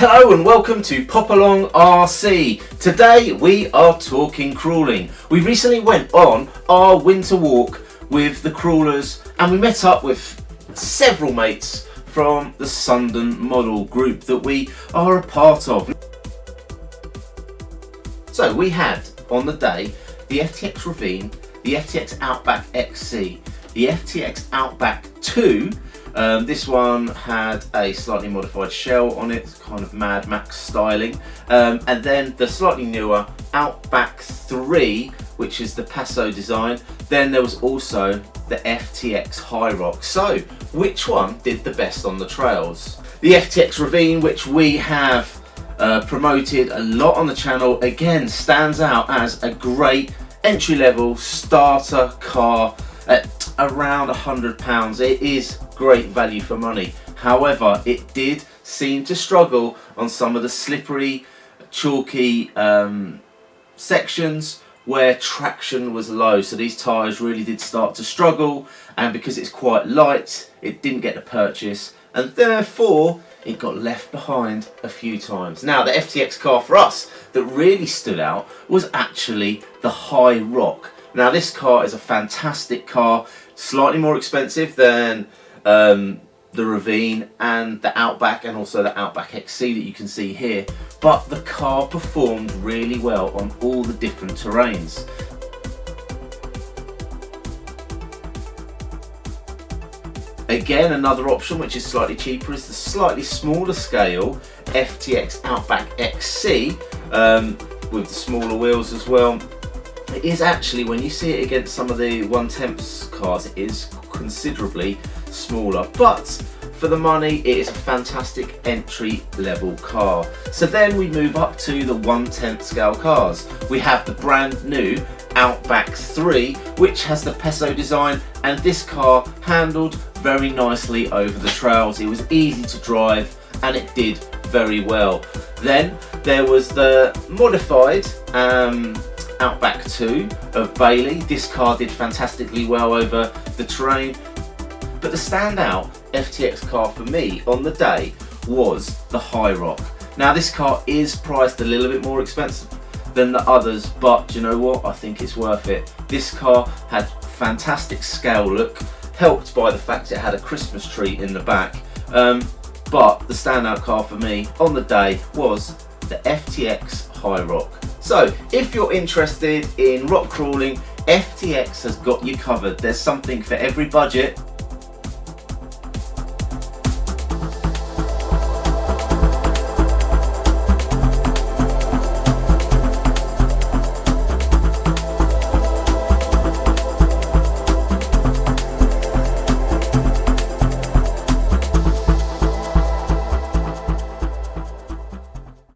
Hello and welcome to Pop Along RC. Today we are talking crawling. We recently went on our winter walk with the crawlers and we met up with several mates from the Sundon model group that we are a part of. So we had on the day the FTX Ravine, the FTX Outback XC, the FTX Outback 2. This one had a slightly modified shell on it, kind of Mad Max styling, and then the slightly newer Outback 3, which is the PASO design. Then there was also the FTX HI ROCK. So which one did the best on the trails? The FTX Ravine, which we have promoted a lot on the channel, again stands out as a great entry-level starter car at around £100. It is great value for money. However, it did seem to struggle on some of the slippery, chalky sections where traction was low. So these tyres really did start to struggle, and because it's quite light, it didn't get the purchase, and therefore it got left behind a few times. Now, the FTX car for us that really stood out was actually the HI ROCK. Now, this car is a fantastic car, slightly more expensive than the Ravine and the Outback, and also the Outback XC that you can see here, but the car performed really well on all the different terrains. Again, another option which is slightly cheaper is the slightly smaller scale FTX Outback XC with the smaller wheels as well. It is actually, when you see it against some of the 1/10 cars, it is considerably smaller, but for the money it is a fantastic entry level car. So then we move up to the 1/10 scale cars. We have the brand new Outback 3, which has the PASO design, and this car handled very nicely over the trails. It was easy to drive and it did very well. Then there was the modified Outback 2 of Bailey. This car did fantastically well over the terrain, but the standout FTX car for me on the day was the HI ROCK. Now, this car is priced a little bit more expensive than the others, but you know what, I think it's worth it. This car had fantastic scale look, helped by the fact it had a Christmas tree in the back, but the standout car for me on the day was the FTX HI ROCK. So if you're interested in rock crawling, FTX has got you covered. There's something for every budget